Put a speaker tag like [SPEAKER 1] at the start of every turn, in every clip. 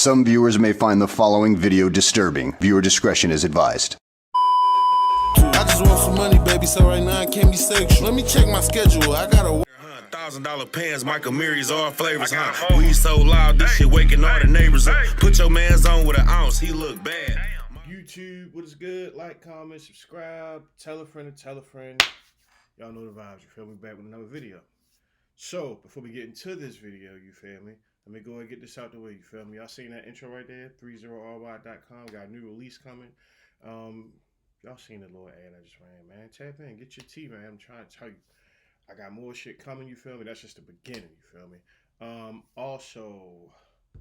[SPEAKER 1] Some viewers may find the following video disturbing. Viewer discretion is advised.
[SPEAKER 2] I just want some money, baby, so right now I can't be sexual. Let me check my schedule. I gotta
[SPEAKER 3] $1,000 pants, Michael Mirry's all flavors, huh? We so loud, this shit waking all the neighbors up. Put your man's on with an ounce, he look bad.
[SPEAKER 4] YouTube, what is good? Like, comment, subscribe, tell a friend to tell a friend. Y'all know the vibes, you feel me? Back with another video. So, before we get into this video, you feel me? Let me go ahead and get this out the way, you feel me? Y'all seen that intro right there? 30ry.com, got a new release coming. Y'all seen the little ad I just ran, man. Tap in, get your tea, man. I'm trying to tell you. I got more shit coming, you feel me? That's just the beginning, you feel me? Also,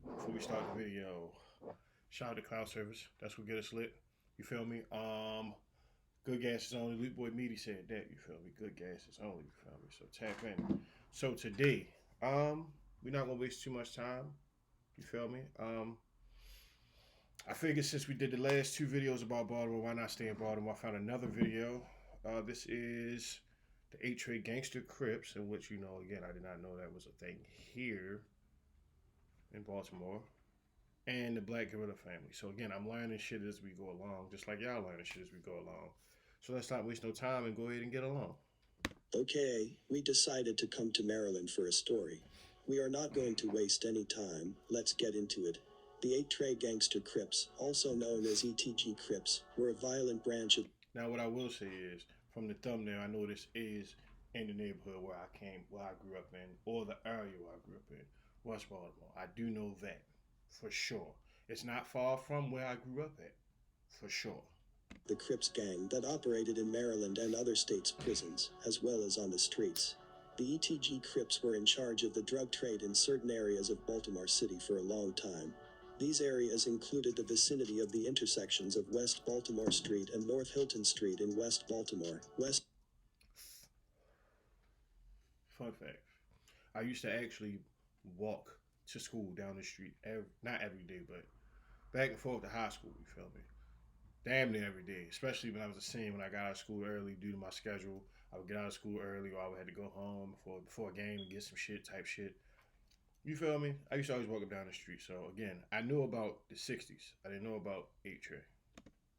[SPEAKER 4] before we start the video, shout out to Cloud Service. That's what get us lit. You feel me? Good gas is only. Luke Boy Meaty said that, you feel me? Good gas is only, you feel me? So tap in. So today, we're not gonna waste too much time. You feel me? I figured since we did the last two videos about Baltimore, why not stay in Baltimore? I found another video. This is the 8 Gangster Crips, in which, you know, again, I did not know that was a thing here in Baltimore, and the Black Guerrilla family. So again, I'm learning shit as we go along, just like y'all learning shit as we go along. So let's not waste no time and go ahead and get along.
[SPEAKER 5] Okay, we decided to come to Maryland for a story. We are not going to waste any time, let's get into it. The 8 Gangster Crips, also known as ETG Crips, were a violent branch of...
[SPEAKER 4] Now what I will say is, from the thumbnail, I know this is in the neighborhood where I grew up in, or the area where I grew up in, West Baltimore. I do know that, for sure. It's not far from where I grew up at, for sure.
[SPEAKER 5] The Crips gang that operated in Maryland and other states' prisons, as well as on the streets. The ETG Crips were in charge of the drug trade in certain areas of Baltimore City for a long time. These areas included the vicinity of the intersections of West Baltimore Street and North Hilton Street in West Baltimore.
[SPEAKER 4] Fun fact, I used to actually walk to school down the street, not every day, but back and forth to high school, you feel me? Damn near every day, especially when I was a senior, when I got out of school early due to my schedule. I would get out of school early, or I would have to go home before a game and get some shit type shit. You feel me? I used to always walk up down the street. So again, I knew about the 60s. I didn't know about 8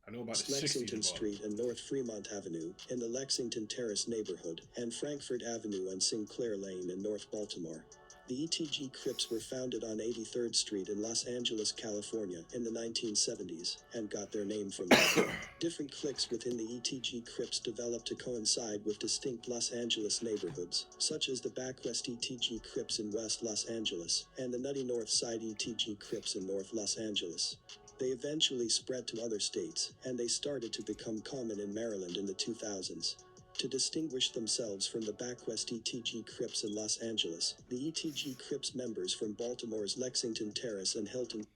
[SPEAKER 4] I know about the 60s.
[SPEAKER 5] Lexington Street and North Fremont Avenue in the Lexington Terrace neighborhood, and Frankfort Avenue and Sinclair Lane in North Baltimore. The ETG Crips were founded on 83rd Street in Los Angeles, California in the 1970s, and got their name from that. Different cliques within the ETG Crips developed to coincide with distinct Los Angeles neighborhoods, such as the Backwest ETG Crips in West Los Angeles, and the Nutty North Side ETG Crips in North Los Angeles. They eventually spread to other states, and they started to become common in Maryland in the 2000s. To distinguish themselves from the Backwest ETG Crips in Los Angeles, the ETG Crips members from Baltimore's Lexington Terrace and Hilton.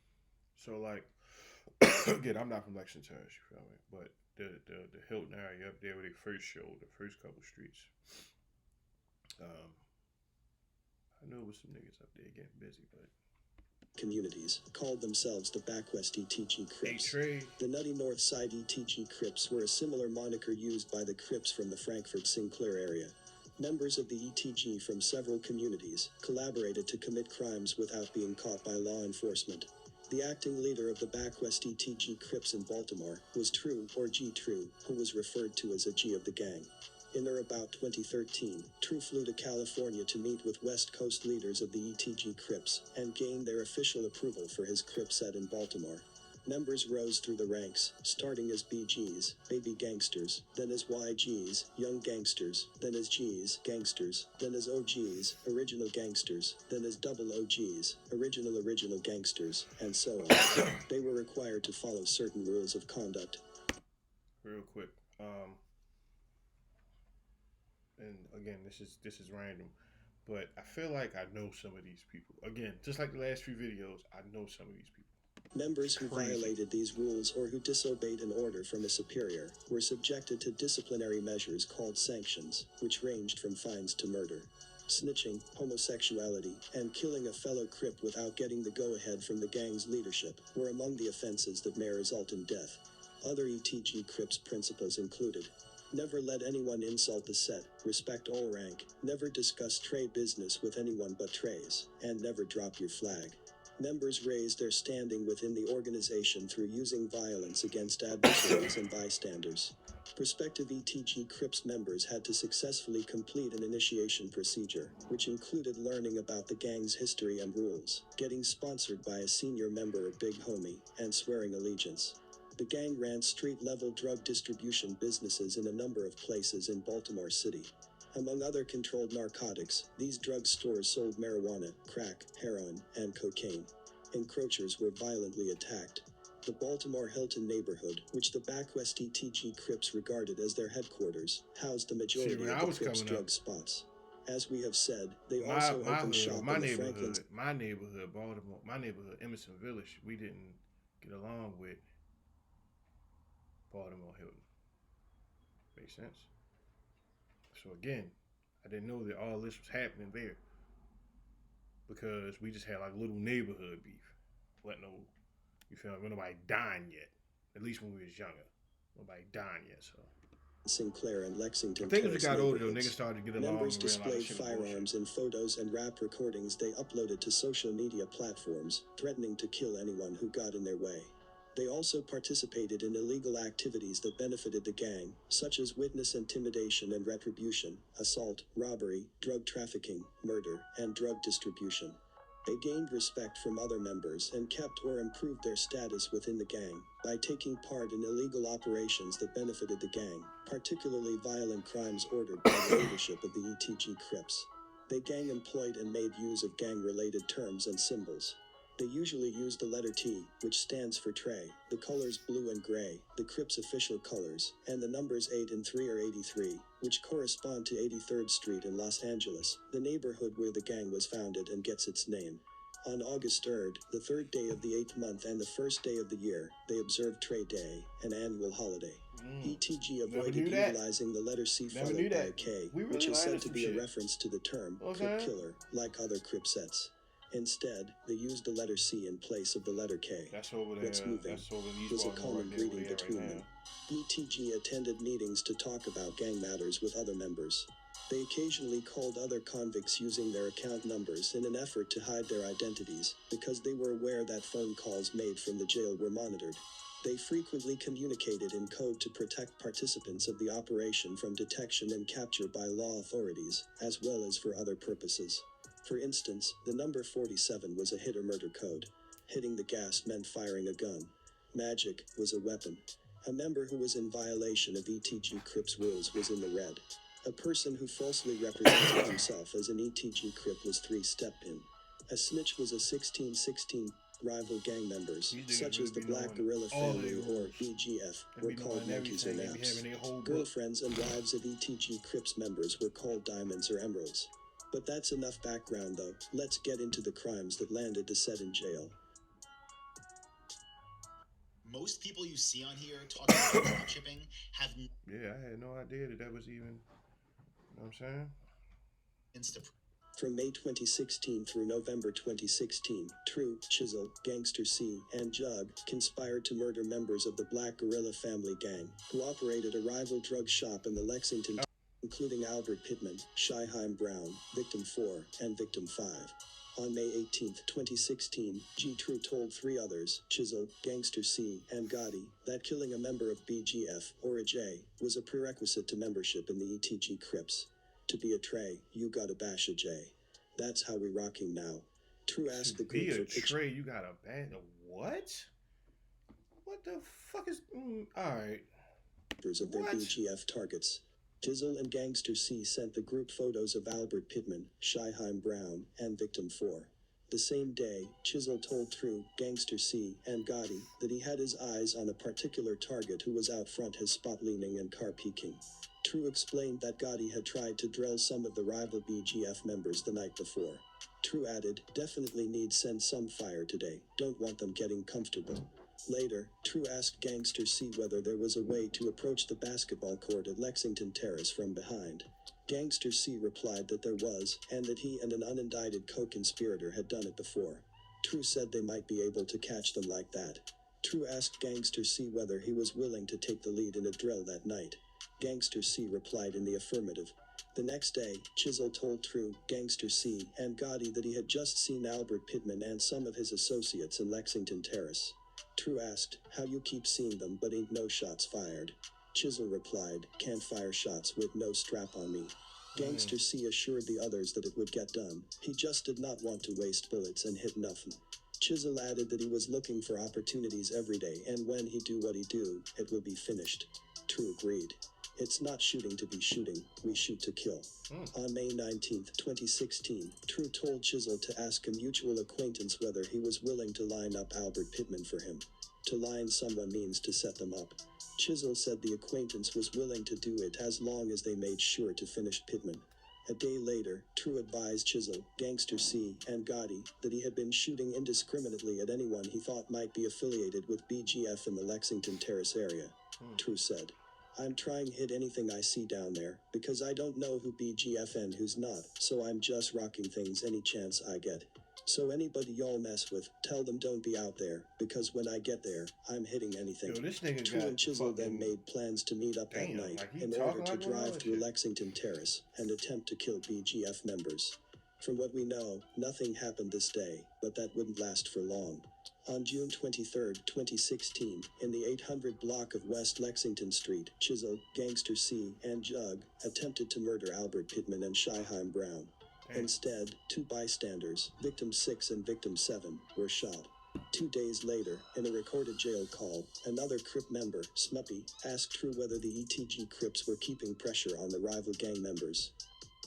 [SPEAKER 4] So like, again, I'm not from Lexington Terrace, you feel me? But the Hilton area up there where they first showed, the first couple streets. I know it was some niggas up there getting busy, but...
[SPEAKER 5] communities called themselves the Backwest ETG Crips. The Nutty North Side ETG Crips were a similar moniker used by the Crips from the Frankfort Sinclair area. Members of the ETG from several communities collaborated to commit crimes without being caught by law enforcement. The acting leader of the Backwest ETG Crips in Baltimore was True, or G True, who was referred to as a G of the gang. In or about 2013, True flew to California to meet with West Coast leaders of the ETG Crips and gained their official approval for his Crip set in Baltimore. Members rose through the ranks, starting as BGs, Baby Gangsters, then as YGs, Young Gangsters, then as Gs, Gangsters, then as OGs, Original Gangsters, then as Double OGs, Original Gangsters, and so on. They were required to follow certain rules of conduct.
[SPEAKER 4] Real quick, and again, this is random, but I feel like I know some of these people. Again, just like the last few videos, I know some of these people.
[SPEAKER 5] Members who violated these rules or who disobeyed an order from a superior were subjected to disciplinary measures called sanctions, which ranged from fines to murder. Snitching, homosexuality, and killing a fellow Crip without getting the go-ahead from the gang's leadership were among the offenses that may result in death. Other ETG Crips principles included: never let anyone insult the set, respect all rank, never discuss trade business with anyone but trays, and never drop your flag. Members raised their standing within the organization through using violence against adversaries and bystanders. Prospective ETG Crips members had to successfully complete an initiation procedure, which included learning about the gang's history and rules, getting sponsored by a senior member of Big Homie, and swearing allegiance. The gang ran street-level drug distribution businesses in a number of places in Baltimore City. Among other controlled narcotics, these drug stores sold marijuana, crack, heroin, and cocaine. Encroachers were violently attacked. The Baltimore Hilton neighborhood, which the Backwest ETG Crips regarded as their headquarters, housed the majority of the Crips drug spots. As we have said, they also opened shop in the Franklin.
[SPEAKER 4] My neighborhood, Baltimore, my neighborhood, Emerson Village, we didn't get along with Baltimore Hilton. Makes sense? So again, I didn't know that all this was happening there because we just had like little neighborhood beef. You feel me? Nobody dying yet. At least when we was younger. Nobody dying yet, so.
[SPEAKER 5] Sinclair and Lexington.
[SPEAKER 4] I think as we got older, though, niggas started to get along.
[SPEAKER 5] Members displayed firearms in photos and rap recordings they uploaded to social media platforms, threatening to kill anyone who got in their way. They also participated in illegal activities that benefited the gang, such as witness intimidation and retribution, assault, robbery, drug trafficking, murder, and drug distribution. They gained respect from other members and kept or improved their status within the gang by taking part in illegal operations that benefited the gang, particularly violent crimes ordered by the leadership of the ETG Crips. They gang employed and made use of gang-related terms and symbols. They usually used the letter T, which stands for Trey, the colors blue and gray, the Crips' official colors, and the numbers 8 and 3 or 83, which correspond to 83rd Street in Los Angeles, the neighborhood where the gang was founded and gets its name. On August 3rd, the third day of the 8th month and the first day of the year, they observed Trey Day, an annual holiday. ETG avoided utilizing the letter C followed by a K, which is said to be a reference to the term Crip Killer, like other Cripsettes. Instead, they used the letter C in place of the letter K.
[SPEAKER 4] That's over there.
[SPEAKER 5] What's moving was a common greeting between them. ETG attended meetings to talk about gang matters with other members. They occasionally called other convicts using their account numbers in an effort to hide their identities, because they were aware that phone calls made from the jail were monitored. They frequently communicated in code to protect participants of the operation from detection and capture by law authorities, as well as for other purposes. For instance, the number 47 was a hit or murder code. Hitting the gas meant firing a gun. Magic was a weapon. A member who was in violation of ETG Crips rules was in the red. A person who falsely represented himself as an ETG Crip was 3-step in. A snitch was a 1616 rival gang members, such as the Black Guerrilla Family or BGF, were called monkeys or naps. Girlfriends and wives of ETG Crips members were called diamonds or emeralds. But that's enough background though, let's get into the crimes that landed Dissett in jail.
[SPEAKER 6] Most people you see on here talking about drop shipping have...
[SPEAKER 4] Yeah, I had no idea that was even, you know what I'm saying?
[SPEAKER 5] From May 2016 through November 2016, True, Chisel, Gangster C, and Jug conspired to murder members of the Black Guerrilla Family Gang, who operated a rival drug shop in the Lexington, including Albert Pittman, Shyheim Brown, Victim 4, and Victim 5. On May 18, 2016, G-True told 3 others, Chisel, Gangster C, and Gotti, that killing a member of BGF, or a J, was a prerequisite to membership in the ETG Crips. To be a Trey, you gotta bash a J. That's how we rocking now. True asked the group for pictures.
[SPEAKER 4] Trey, you gotta bash a what? What the fuck is... Alright.
[SPEAKER 5] Of their BGF targets. Jizzle and Gangster C sent the group photos of Albert Pittman, Shyheim Brown, and Victim 4. The same day, Chisel told True, Gangster C, and Gotti that he had his eyes on a particular target who was out front his spot leaning and car peeking. True explained that Gotti had tried to drill some of the rival BGF members the night before. True added, definitely need send some fire today, don't want them getting comfortable. Later, True asked Gangster C whether there was a way to approach the basketball court at Lexington Terrace from behind. Gangster C replied that there was, and that he and an unindicted co-conspirator had done it before. True said they might be able to catch them like that. True asked Gangster C whether he was willing to take the lead in a drill that night. Gangster C replied in the affirmative. The next day, Chisel told True, Gangster C, and Gotti that he had just seen Albert Pittman and some of his associates in Lexington Terrace. True asked, how you keep seeing them but ain't no shots fired? Chisel replied, can't fire shots with no strap on me. Gangster C assured the others that it would get done. He just did not want to waste bullets and hit nothing. Chisel added that he was looking for opportunities every day, and when he do what he do, it will be finished. True agreed. It's not shooting to be shooting, we shoot to kill. On May 19, 2016, True told Chisel to ask a mutual acquaintance whether he was willing to line up Albert Pittman for him. To line someone means to set them up. Chisel said the acquaintance was willing to do it as long as they made sure to finish Pittman. A day later, True advised Chisel, Gangster C, and Gotti that he had been shooting indiscriminately at anyone he thought might be affiliated with BGF in the Lexington Terrace area. True said, I'm trying to hit anything I see down there, because I don't know who BGF and who's not, so I'm just rocking things any chance I get. So anybody y'all mess with, tell them don't be out there, because when I get there, I'm hitting anything.
[SPEAKER 4] Yo, this nigga
[SPEAKER 5] True
[SPEAKER 4] got
[SPEAKER 5] and Chisel
[SPEAKER 4] fucking-
[SPEAKER 5] then made plans to meet up that
[SPEAKER 4] Damn,
[SPEAKER 5] night
[SPEAKER 4] like he
[SPEAKER 5] in
[SPEAKER 4] talking
[SPEAKER 5] order to
[SPEAKER 4] like one of
[SPEAKER 5] drive
[SPEAKER 4] those
[SPEAKER 5] through
[SPEAKER 4] shit.
[SPEAKER 5] Lexington Terrace and attempt to kill BGF members. From what we know, nothing happened this day, but that wouldn't last for long. On June 23, 2016, in the 800 block of West Lexington Street, Chisel, Gangster C, and Jug attempted to murder Albert Pittman and Shyheim Brown. Instead, two bystanders, Victim 6 and Victim 7, were shot. 2 days later, in a recorded jail call, another Crip member, Smuppy, asked True whether the ETG Crips were keeping pressure on the rival gang members.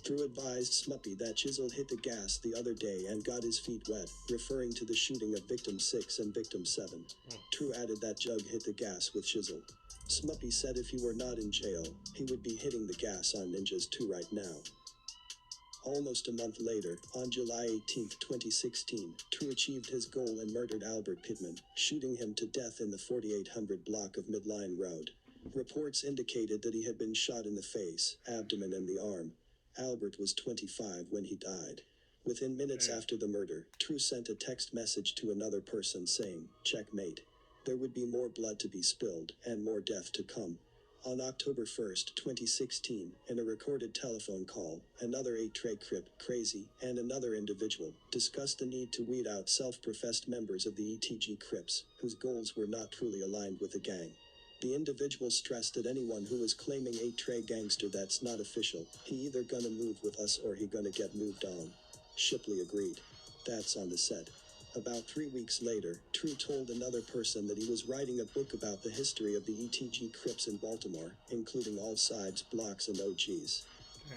[SPEAKER 5] True advised Smuppy that Chisel hit the gas the other day and got his feet wet, referring to the shooting of Victim 6 and Victim 7. True added that Jug hit the gas with Chisel. Smuppy said if he were not in jail, he would be hitting the gas on Ninjas 2 right now. Almost a month later, on July 18, 2016, True achieved his goal and murdered Albert Pittman, shooting him to death in the 4800 block of Midline Road. Reports indicated that he had been shot in the face, abdomen, and the arm. Albert was 25 when he died. Within minutes after the murder, True sent a text message to another person saying, "Checkmate." There would be more blood to be spilled, and more death to come. On October 1, 2016, in a recorded telephone call, another 8-tray Crip, Crazy, and another individual discussed the need to weed out self-professed members of the ETG Crips, whose goals were not truly aligned with the gang. The individual stressed that anyone who is claiming 8-tray gangster that's not official, he either gonna move with us or he gonna get moved on. Shipley agreed. That's on the set. About 3 weeks later, True told another person that he was writing a book about the history of the ETG Crips in Baltimore, including all sides, blocks, and OGs.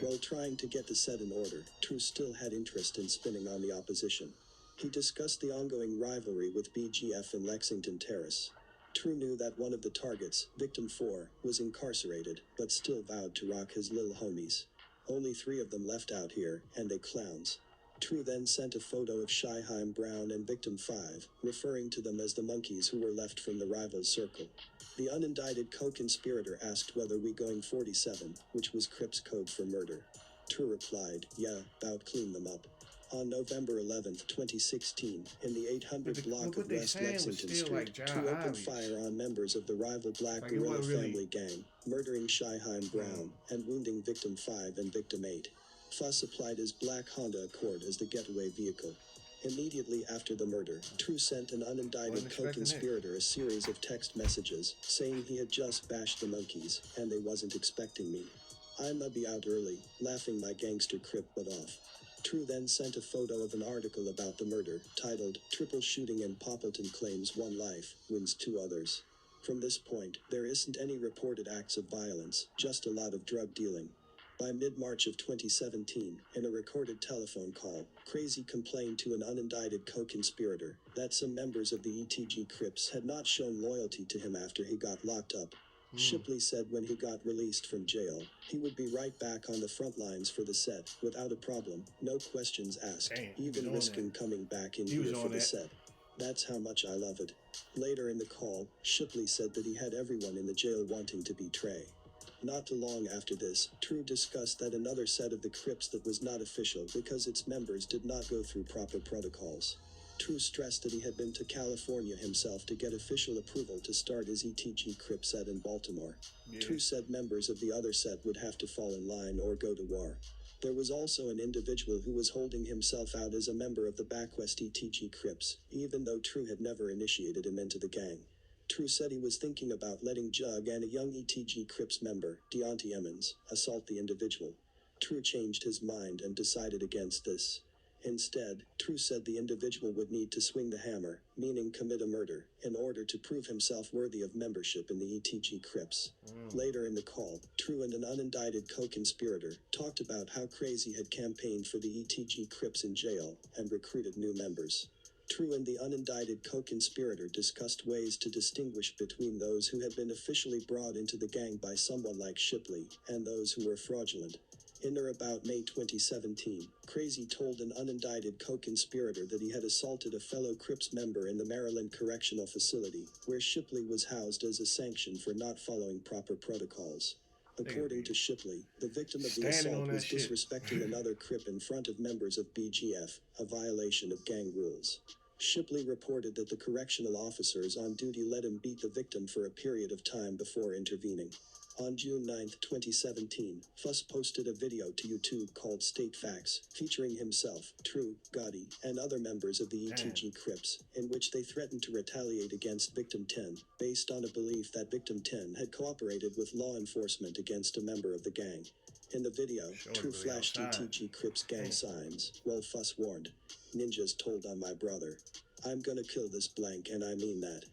[SPEAKER 5] While trying to get the set in order, True still had interest in spinning on the opposition. He discussed the ongoing rivalry with BGF in Lexington Terrace. True knew that one of the targets, Victim 4, was incarcerated, but still vowed to rock his lil homies. Only 3 of them left out here, and they clowns. True then sent a photo of Shyheim Brown and Victim 5, referring to them as the monkeys who were left from the rival circle. The unindicted co-conspirator asked whether we going 47, which was Crips code for murder. True replied, yeah, bout clean them up. On November 11, 2016, in the 800 block of West Lexington Street, True opened fire on members of the rival Black Guerrilla family gang, murdering Shyheim Brown, and wounding Victim 5 and Victim 8. Fuss applied his black Honda Accord as the getaway vehicle. Immediately after the murder, True sent an unindicted co-conspirator a series of text messages, saying he had just bashed the monkeys, and they wasn't expecting me. I'ma be out early, laughing my gangster Crip butt off. True then sent a photo of an article about the murder, titled, "Triple Shooting in Poppleton Claims 1 Life, Wins 2 Others." From this point, there isn't any reported acts of violence, just a lot of drug dealing. By mid-March of 2017, in a recorded telephone call, Crazy complained to an unindicted co-conspirator that some members of the ETG Crips had not shown loyalty to him after he got locked up. Shipley said when he got released from jail, he would be right back on the front lines for the set, without a problem, no questions asked, even risking coming back in here for the set. That's how much I love it. Later in the call, Shipley said that he had everyone in the jail wanting to betray. Not too long after this, True discussed that another set of the Crips that was not official because its members did not go through proper protocols. True stressed that he had been to California himself to get official approval to start his ETG Crip set in Baltimore.
[SPEAKER 4] Yeah.
[SPEAKER 5] True said members of the other set would have to fall in line or go to war. There was also an individual who was holding himself out as a member of the Backwest ETG Crips, even though True had never initiated him into the gang. True said he was thinking about letting Jug and a young ETG Crips member, Deontay Emmons, assault the individual. True changed his mind and decided against this. Instead, True said the individual would need to swing the hammer, meaning commit a murder, in order to prove himself worthy of membership in the ETG Crips. Later in the call, True and an unindicted co-conspirator talked about how Crazy had campaigned for the ETG Crips in jail and recruited new members. True and the unindicted co-conspirator discussed ways to distinguish between those who had been officially brought into the gang by someone like Shipley and those who were fraudulent. In or about May 2017, Crazy told an unindicted co-conspirator that he had assaulted a fellow Crips member in the Maryland Correctional Facility, where Shipley was housed as a sanction for not following proper protocols. According to Shipley, the victim of the assault was disrespecting another Crip in front of members of BGF, a violation of gang rules. Shipley reported that the correctional officers on duty let him beat the victim for a period of time before intervening. On June 9, 2017, Fuss posted a video to YouTube called State Facts, featuring himself, True, Gotti, and other members of the ETG Crips, in which they threatened to retaliate against Victim 10, based on a belief that Victim 10 had cooperated with law enforcement against a member of the gang. In the video, True flashed ETG Crips gang signs, while Fuss warned, "Ninjas told on my brother. I'm gonna kill this blank and I mean that."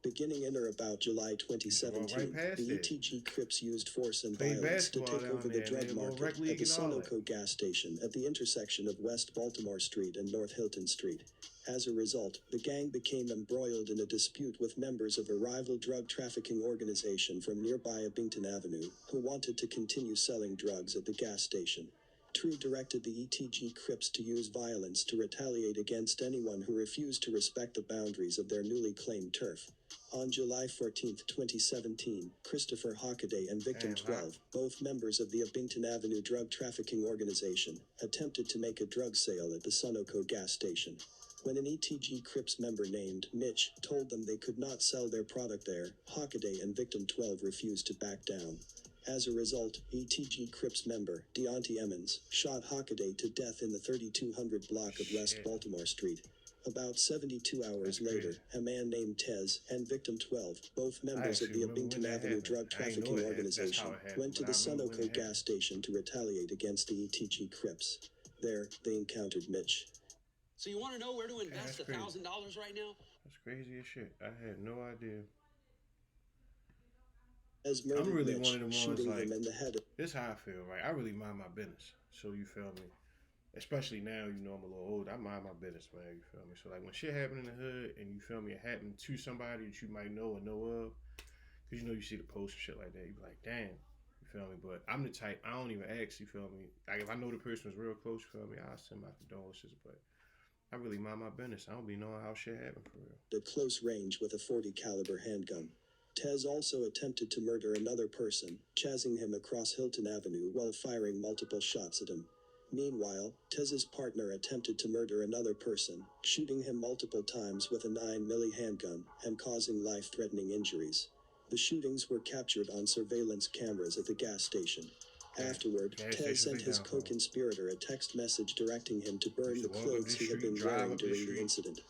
[SPEAKER 5] Beginning in or about July 2017, the ETG Crips used force and violence to take over the drug market at the Sunoco gas station at the intersection of West Baltimore Street and North Hilton Street. As a result, the gang became embroiled in a dispute with members of a rival drug trafficking organization from nearby Abington Avenue, who wanted to continue selling drugs at the gas station. True directed the ETG Crips to use violence to retaliate against anyone who refused to respect the boundaries of their newly claimed turf. On July 14, 2017, Christopher Hockaday and Victim 12, both members of the Abington Avenue drug trafficking organization, attempted to make a drug sale at the Sunoco gas station. When an ETG Crips member named Mitch told them they could not sell their product there, Hockaday and Victim 12 refused to back down. As a result, ETG Crips member Deontay Emmons shot Hockaday to death in the 3200 block of West Baltimore Street. About 72 hours later, a man named Tez and Victim 12, both members of the Abington Avenue drug trafficking organization, went to the Sunoco gas station to retaliate against the ETG Crips. There, they encountered Mitch.
[SPEAKER 7] So you want to know where to invest $1,000 right now?
[SPEAKER 4] That's crazy as shit. I had no idea.
[SPEAKER 5] I'm really one of them ones like,
[SPEAKER 4] this is how I feel, right? I really mind my business. So you feel me? Especially now, you know, I'm a little old. I mind my business, man. You feel me? So like when shit happen in the hood and you feel me, it happened to somebody that you might know or know of, because you know you see the post and shit like that. You be like, damn. You feel me? But I'm the type, I don't even ask, you feel me? Like if I know the person was real close, you feel me? I'll send my condolences, but I really mind my business. I don't be knowing how shit happened for real.
[SPEAKER 5] At close range with a .40 caliber handgun. Tez also attempted to murder another person, chasing him across Hilton Avenue while firing multiple shots at him. Meanwhile, Tez's partner attempted to murder another person, shooting him multiple times with a 9mm handgun and causing life-threatening injuries. The shootings were captured on surveillance cameras at the gas station. Afterward, Tez sent his co-conspirator a text message directing him to burn the clothes he had been wearing during the incident.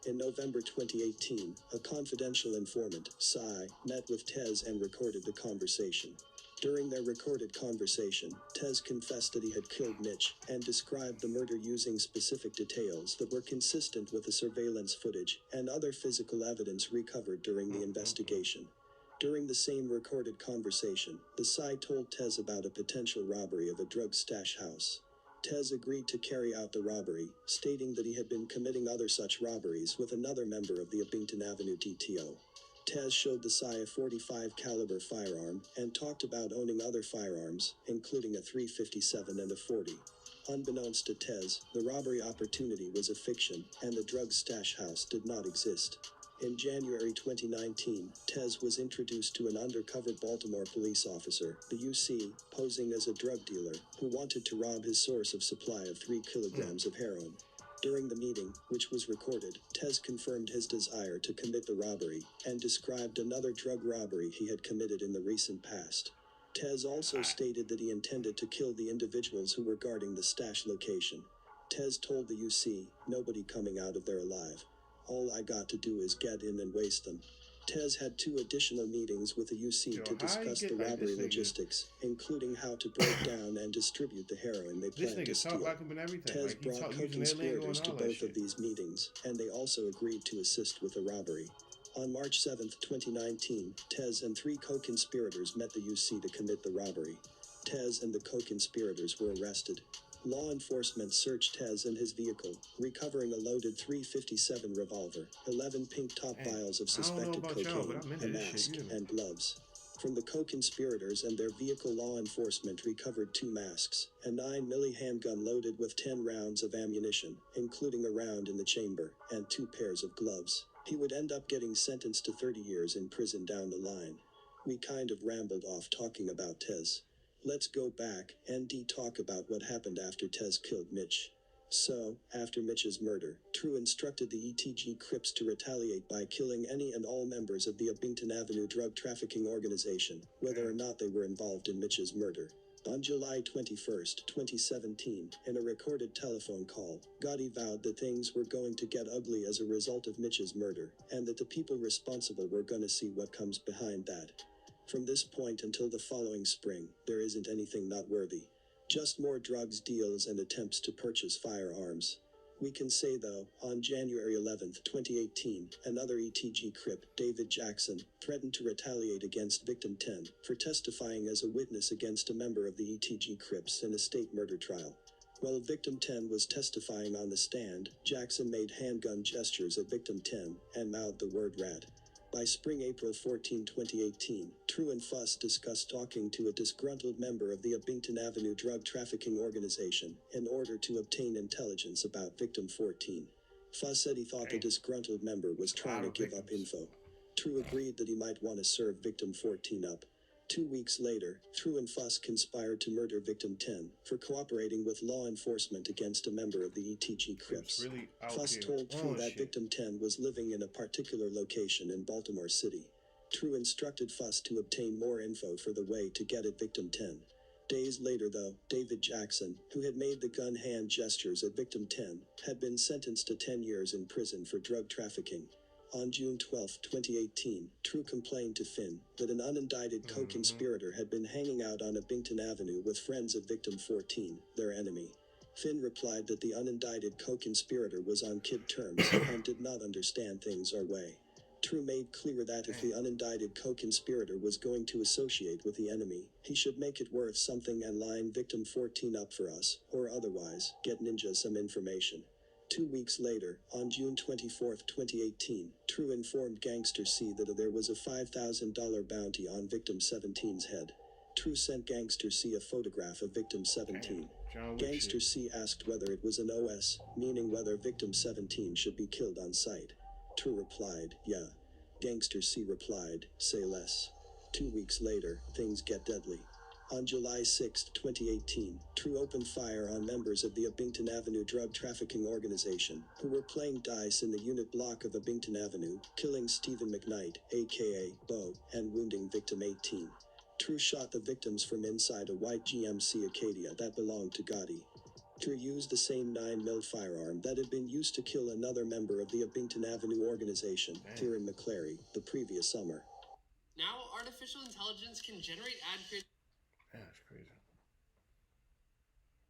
[SPEAKER 5] In November 2018, a confidential informant, Cy, met with Tez and recorded the conversation. During their recorded conversation, Tez confessed that he had killed Mitch and described the murder using specific details that were consistent with the surveillance footage and other physical evidence recovered during the investigation. During the same recorded conversation, the Cy told Tez about a potential robbery of a drug stash house. Tez agreed to carry out the robbery, stating that he had been committing other such robberies with another member of the Abington Avenue DTO. Tez showed the Cy a .45 caliber firearm and talked about owning other firearms, including a .357 and a .40. Unbeknownst to Tez, the robbery opportunity was a fiction, and the drug stash house did not exist. In January 2019, Tez was introduced to an undercover Baltimore police officer, the UC, posing as a drug dealer, who wanted to rob his source of supply of 3 kilograms of heroin. During the meeting, which was recorded, Tez confirmed his desire to commit the robbery, and described another drug robbery he had committed in the recent past. Tez also stated that he intended to kill the individuals who were guarding the stash location. Tez told the UC, "Nobody coming out of there alive. All I got to do is get in and waste them." Tez had 2 additional meetings with the UC to discuss the robbery logistics, including how to break down and distribute the heroin they planned to steal. Tez brought co-conspirators to both of these meetings, and they also agreed to assist with the robbery. On March 7, 2019, Tez and 3 co-conspirators met the UC to commit the robbery. Tez and the co-conspirators were arrested. Law enforcement searched Tez and his vehicle, recovering a loaded .357 revolver, 11 pink top vials of suspected cocaine, a mask, and gloves. From the co-conspirators and their vehicle, law enforcement recovered 2 masks, a 9mm handgun loaded with 10 rounds of ammunition, including a round in the chamber, and 2 pairs of gloves. He would end up getting sentenced to 30 years in prison down the line. We kind of rambled off talking about Tez. Let's go back and talk about what happened after Tez killed Mitch. So, after Mitch's murder, True instructed the ETG Crips to retaliate by killing any and all members of the Abington Avenue drug trafficking organization, whether or not they were involved in Mitch's murder. On July 21, 2017, in a recorded telephone call, Gotti vowed that things were going to get ugly as a result of Mitch's murder, and that the people responsible were gonna see what comes behind that. From this point until the following spring, there isn't anything noteworthy. Just more drugs deals and attempts to purchase firearms. We can say though, on January 11, 2018, another ETG Crip, David Jackson, threatened to retaliate against victim 10 for testifying as a witness against a member of the ETG Crips in a state murder trial. While victim 10 was testifying on the stand, Jackson made handgun gestures at victim 10 and mouthed the word rat. By April 14, 2018, True and Fuss discussed talking to a disgruntled member of the Abington Avenue drug trafficking organization in order to obtain intelligence about victim 14. Fuss said he thought the disgruntled member was trying to give up info. True agreed that he might want to serve victim 14 up. 2 weeks later, True and Fuss conspired to murder victim 10 for cooperating with law enforcement against a member of the ETG Crips. Fuss told True that victim 10 was living in a particular location in Baltimore City. True instructed Fuss to obtain more info for the way to get at victim 10. Days later though, David Jackson, who had made the gun hand gestures at victim 10, had been sentenced to 10 years in prison for drug trafficking. On June 12, 2018, True complained to Finn that an unindicted co-conspirator had been hanging out on Abington Avenue with friends of victim 14, their enemy. Finn replied that the unindicted co-conspirator was on kid terms and did not understand things our way. True made clear that if the unindicted co-conspirator was going to associate with the enemy, he should make it worth something and line victim 14 up for us, or otherwise, get Ninja some information. 2 weeks later, on June 24, 2018, True informed Gangster C that there was a $5,000 bounty on victim 17's head. True sent Gangster C a photograph of victim 17. Gangster C asked whether it was an OS, meaning whether victim 17 should be killed on sight. True replied, "Yeah." Gangster C replied, "Say less." 2 weeks later, things get deadly. On July 6, 2018, True opened fire on members of the Abington Avenue drug trafficking organization, who were playing dice in the unit block of Abington Avenue, killing Stephen McKnight, aka Bo, and wounding victim 18. True shot the victims from inside a white GMC Acadia that belonged to Gotti. True used the same 9mm firearm that had been used to kill another member of the Abington Avenue organization, here in McClary, the previous summer.
[SPEAKER 7] Now artificial intelligence can generate ad creative.
[SPEAKER 4] That's crazy.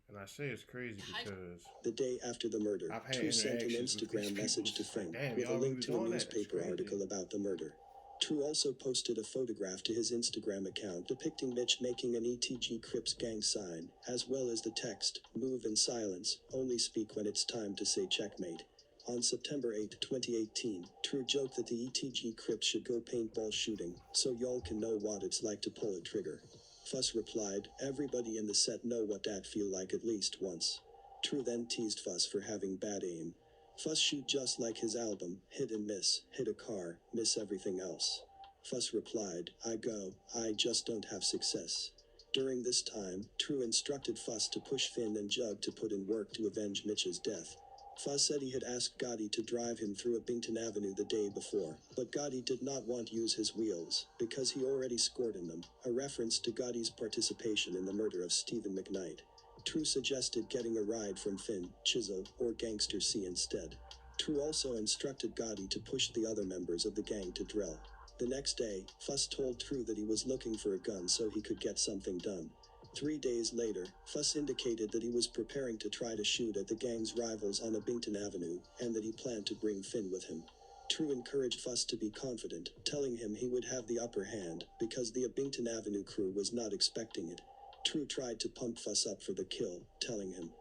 [SPEAKER 4] And I say it's crazy because
[SPEAKER 5] the day after the murder, True sent an Instagram message to Frank with a link to a newspaper article about the murder. True also posted a photograph to his Instagram account depicting Mitch making an ETG Crips gang sign, as well as the text, "Move in silence, only speak when it's time to say checkmate." On September 8, 2018, True joked that the ETG Crips should go paintball shooting, so y'all can know what it's like to pull a trigger. Fuss replied, "Everybody in the set know what that feel like at least once." True then teased Fuss for having bad aim. Fuss shoot just like his album, hit and miss, hit a car, miss everything else. Fuss replied, I just don't have success. During this time, True instructed Fuss to push Finn and Jug to put in work to avenge Mitch's death. Fuss said he had asked Gotti to drive him through Abington Avenue the day before, but Gotti did not want to use his wheels, because he already scored in them, a reference to Gotti's participation in the murder of Stephen McKnight. True suggested getting a ride from Finn, Chisel, or Gangster C instead. True also instructed Gotti to push the other members of the gang to drill. The next day, Fuss told True that he was looking for a gun so he could get something done. 3 days later, Fuss indicated that he was preparing to try to shoot at the gang's rivals on Abington Avenue, and that he planned to bring Finn with him. True encouraged Fuss to be confident, telling him he would have the upper hand, because the Abington Avenue crew was not expecting it. True tried to pump Fuss up for the kill, telling him,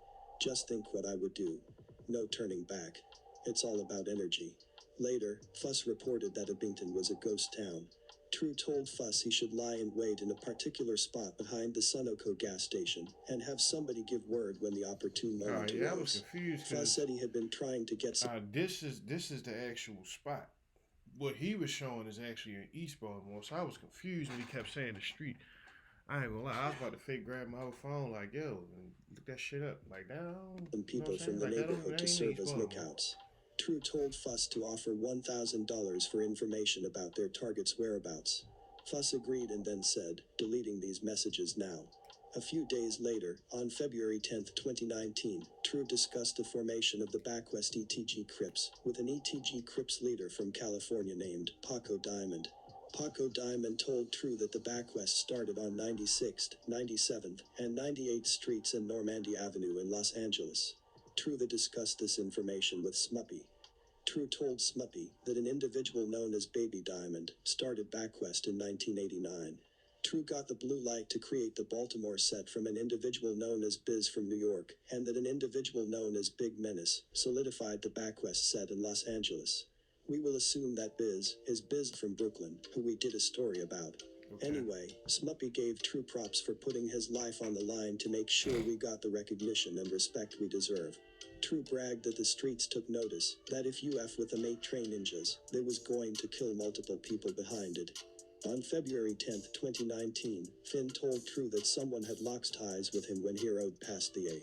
[SPEAKER 5] "Just think what I would do. No turning back. It's all about energy." Later, Fuss reported that Abington was a ghost town. True told Fuss he should lie in wait in a particular spot behind the Sunoco gas station, and have somebody give word when the opportune moment
[SPEAKER 4] I was
[SPEAKER 5] arose.
[SPEAKER 4] confused.
[SPEAKER 5] Fuss said he had been trying to get
[SPEAKER 4] this is the actual spot. What he was showing is actually in East Baltimore, so I was confused when he kept saying the street. I ain't gonna lie, I was about to fake grab my other phone, like, yo, and look that shit up. Like, down.
[SPEAKER 5] people from the neighborhood to serve as lookouts. True told Fuss to offer $1,000 for information about their target's whereabouts. Fuss agreed and then said, "Deleting these messages now." A few days later, on February 10, 2019, True discussed the formation of the Backwest ETG Crips, with an ETG Crips leader from California named Paco Diamond. Paco Diamond told True that the Backwest started on 96th, 97th, and 98th Streets and Normandy Avenue in Los Angeles. True discussed this information with Smuppy. True told Smuppy that an individual known as Baby Diamond started Backwest in 1989. True got the blue light to create the Baltimore set from an individual known as Biz from New York, and that an individual known as Big Menace solidified the Backwest set in Los Angeles. We will assume that Biz is Biz from Brooklyn, who we did a story about. Okay. Anyway, Smuppy gave True props for putting his life on the line to make sure we got the recognition and respect we deserve. True bragged that the streets took notice, that if you F with the mate train ninjas, they was going to kill multiple people behind it. On February 10, 2019, Finn told True that someone had lost ties with him when he rode past the A.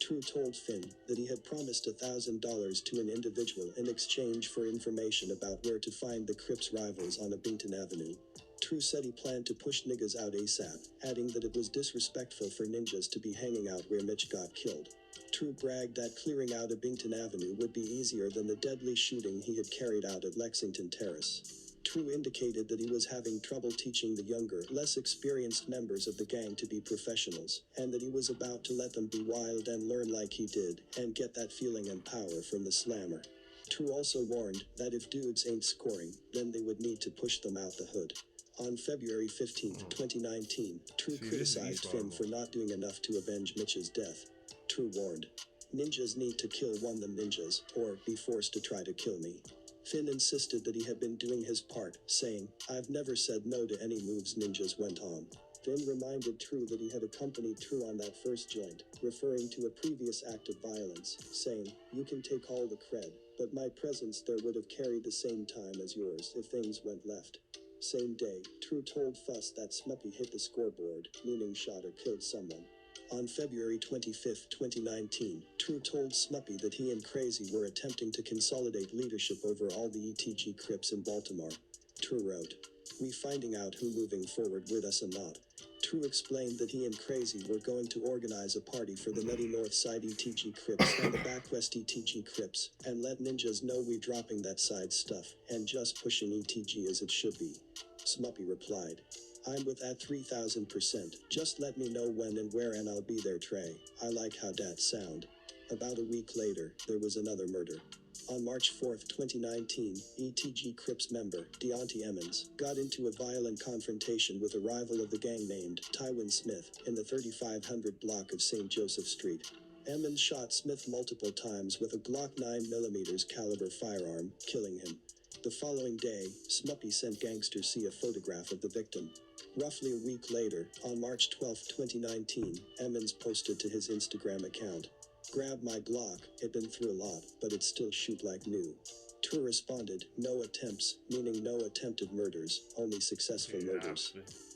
[SPEAKER 5] True told Finn that he had promised $1,000 to an individual in exchange for information about where to find the Crips rivals on Abington Avenue. True said he planned to push niggas out ASAP, adding that it was disrespectful for ninjas to be hanging out where Mitch got killed. True bragged that clearing out Abington Avenue would be easier than the deadly shooting he had carried out at Lexington Terrace. True indicated that he was having trouble teaching the younger, less experienced members of the gang to be professionals, and that he was about to let them be wild and learn like he did, and get that feeling and power from the slammer. True also warned that if dudes ain't scoring, then they would need to push them out the hood. On February 15, 2019, True criticized Finn for not doing enough to avenge Mitch's death. True warned, "Ninjas need to kill one them ninjas, or be forced to try to kill me." Finn insisted that he had been doing his part, saying, "I've never said no to any moves ninjas went on." Finn reminded True that he had accompanied True on that first joint, referring to a previous act of violence, saying, "You can take all the cred, but my presence there would have carried the same time as yours if things went left." Same day, True told Fuss that Smuppy hit the scoreboard, meaning shot or killed someone. On February 25, 2019, True told Smuppy that he and Crazy were attempting to consolidate leadership over all the ETG Crips in Baltimore. True wrote, "We finding out who moving forward with us or not." True explained that he and Crazy were going to organize a party for the Nutty North Side ETG Crips and the Backwest ETG Crips, and let ninjas know we dropping that side stuff, and just pushing ETG as it should be. Smuppy replied, "I'm with that 3000%. Just let me know when and where and I'll be there, Trey. I like how dat sound." About a week later, there was another murder. On March 4, 2019, ETG Crips member, Deontay Emmons, got into a violent confrontation with a rival of the gang named Tywin Smith in the 3500 block of St. Joseph Street. Emmons shot Smith multiple times with a Glock 9mm caliber firearm, killing him. The following day, Smuppy sent Gangster C a photograph of the victim. Roughly a week later, on March 12, 2019, Emmons posted to his Instagram account, Grab my Glock, it been through a lot, but it still shoot like new. True responded, no attempts, meaning no attempted murders, only successful murders.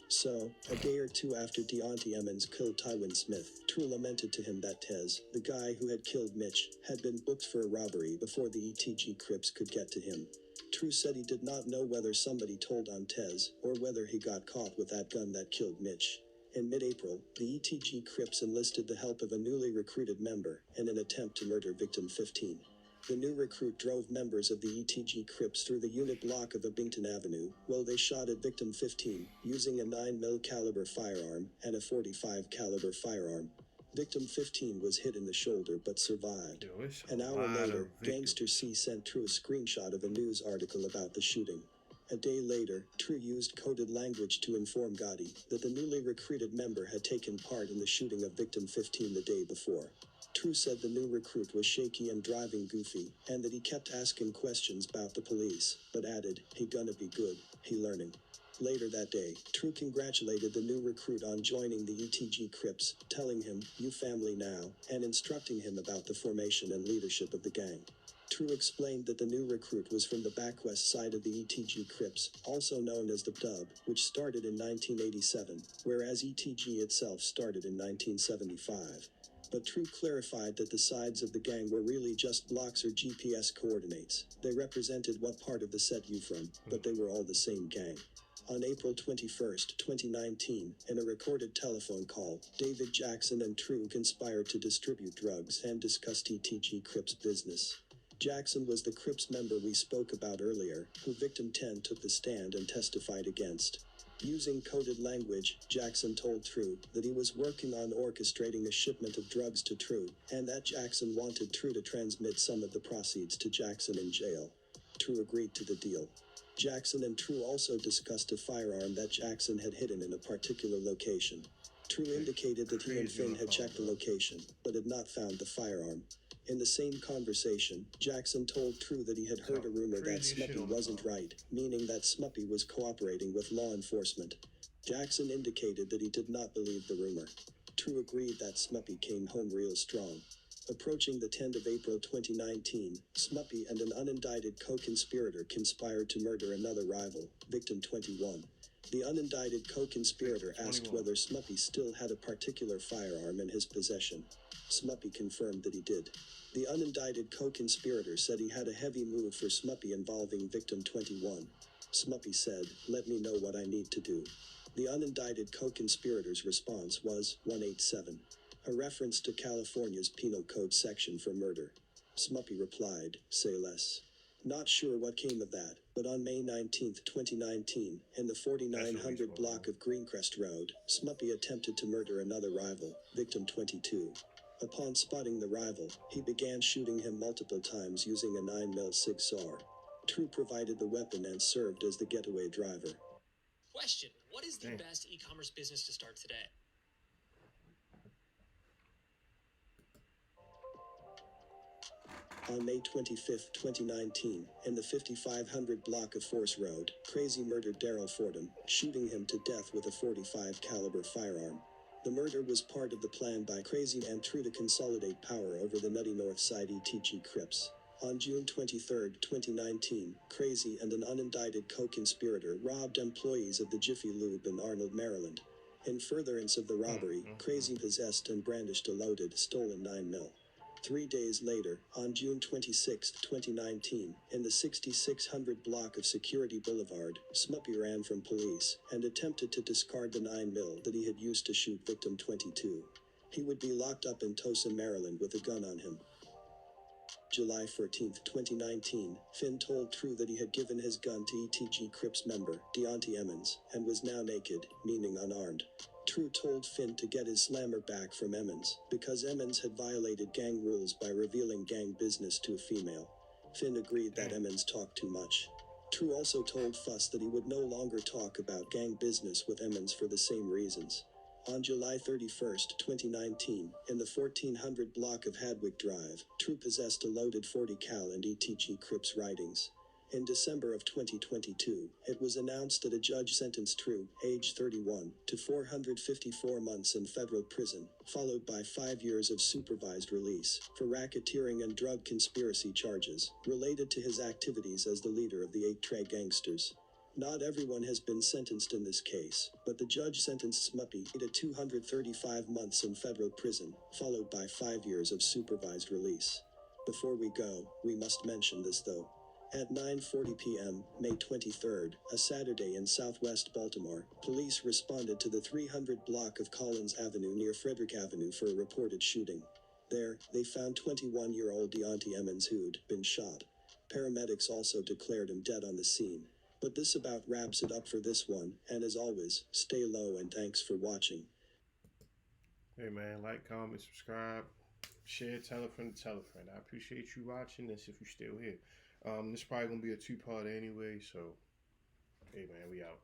[SPEAKER 5] So, a day or two after Deontay Emmons killed Tywin Smith, True lamented to him that Tez, the guy who had killed Mitch, had been booked for a robbery before the ETG Crips could get to him. True said he did not know whether somebody told on Tez, or whether he got caught with that gun that killed Mitch. In mid-April, the ETG Crips enlisted the help of a newly recruited member in an attempt to murder victim 15. The new recruit drove members of the ETG Crips through the unit block of Abington Avenue, while they shot at victim 15, using a 9mm caliber firearm and a .45 caliber firearm. Victim 15 was hit in the shoulder but survived. An hour later, Gangster C sent True a screenshot of a news article about the shooting. A day later, True used coded language to inform Gotti that the newly recruited member had taken part in the shooting of victim 15 the day before. True said the new recruit was shaky and driving goofy, and that he kept asking questions about the police, but added, "He gonna be good, he learning." Later that day, True congratulated the new recruit on joining the ETG Crips, telling him, "You family now," and instructing him about the formation and leadership of the gang. True explained that the new recruit was from the back west side of the ETG Crips, also known as the Dub, which started in 1987, whereas ETG itself started in 1975. But True clarified that the sides of the gang were really just blocks or GPS coordinates. They represented what part of the set you from, but they were all the same gang. On April 21, 2019, in a recorded telephone call, David Jackson and True conspired to distribute drugs and discussed ETG Crips business. Jackson was the Crips member we spoke about earlier, who victim 10 took the stand and testified against. Using coded language, Jackson told True that he was working on orchestrating a shipment of drugs to True, and that Jackson wanted True to transmit some of the proceeds to Jackson in jail. True agreed to the deal. Jackson and True also discussed a firearm that Jackson had hidden in a particular location. True indicated that he and Finn had checked the location, but had not found the firearm. In the same conversation, Jackson told True that he had heard a rumor that Smuppy wasn't right, meaning that Smuppy was cooperating with law enforcement. Jackson indicated that he did not believe the rumor. True agreed that Smuppy came home real strong. Approaching the 10th of April 2019, Smuppy and an unindicted co-conspirator conspired to murder another rival, victim 21. The unindicted co-conspirator asked whether Smuppy still had a particular firearm in his possession. Smuppy confirmed that he did. The unindicted co-conspirator said he had a heavy move for Smuppy involving victim 21. Smuppy said, "Let me know what I need to do." The unindicted co-conspirator's response was 187, a reference to California's Penal Code section for murder. Smuppy replied, "Say less." Not sure what came of that, but on May 19, 2019, in the 4900 block of Greencrest Road, Smuppy attempted to murder another rival, victim 22. Upon spotting the rival, he began shooting him multiple times using a 9mm Sig Sauer. True provided the weapon and served as the getaway driver.
[SPEAKER 7] Question: what is the best e-commerce business to start today?
[SPEAKER 5] On May 25, 2019, in the 5500 block of Force Road, Crazy murdered Daryl Fordham, shooting him to death with a .45 caliber firearm. The murder was part of the plan by Crazy and True to consolidate power over the nutty North Side ETG Crips. On June 23, 2019, Crazy and an unindicted co-conspirator robbed employees of the Jiffy Lube in Arnold, Maryland. In furtherance of the robbery, Crazy possessed and brandished a loaded, stolen 9mm. 3 days later, on June 26, 2019, in the 6600 block of Security Boulevard, Smuppy ran from police and attempted to discard the 9mm that he had used to shoot victim 22. He would be locked up in Tosa, Maryland with a gun on him. July 14, 2019, Finn told True that he had given his gun to ETG Crips member, Deontay Emmons, and was now naked, meaning unarmed. True told Finn to get his slammer back from Emmons, because Emmons had violated gang rules by revealing gang business to a female. Finn agreed that Emmons talked too much. True also told Fuss that he would no longer talk about gang business with Emmons for the same reasons. On July 31, 2019, in the 1400 block of Hadwick Drive, True possessed a loaded .40 cal and ETG Crips writings. In December of 2022, it was announced that a judge sentenced True, age 31, to 454 months in federal prison, followed by 5 years of supervised release, for racketeering and drug conspiracy charges, related to his activities as the leader of the 8 Trey gangsters. Not everyone has been sentenced in this case, but the judge sentenced Smuppy to 235 months in federal prison, followed by 5 years of supervised release. Before we go, we must mention this though. At 9:40 p.m., May 23rd, a Saturday in southwest Baltimore, police responded to the 300 block of Collins Avenue near Frederick Avenue for a reported shooting. There, they found 21-year-old Deontay Emmons who'd been shot. Paramedics also declared him dead on the scene. But this about wraps it up for this one, and as always, stay low and thanks for watching.
[SPEAKER 4] Hey man, like, comment, subscribe, share, tell a friend to tell a friend. I appreciate you watching this if you're still here. This is probably going to be a 2-part anyway, so, hey man, we out.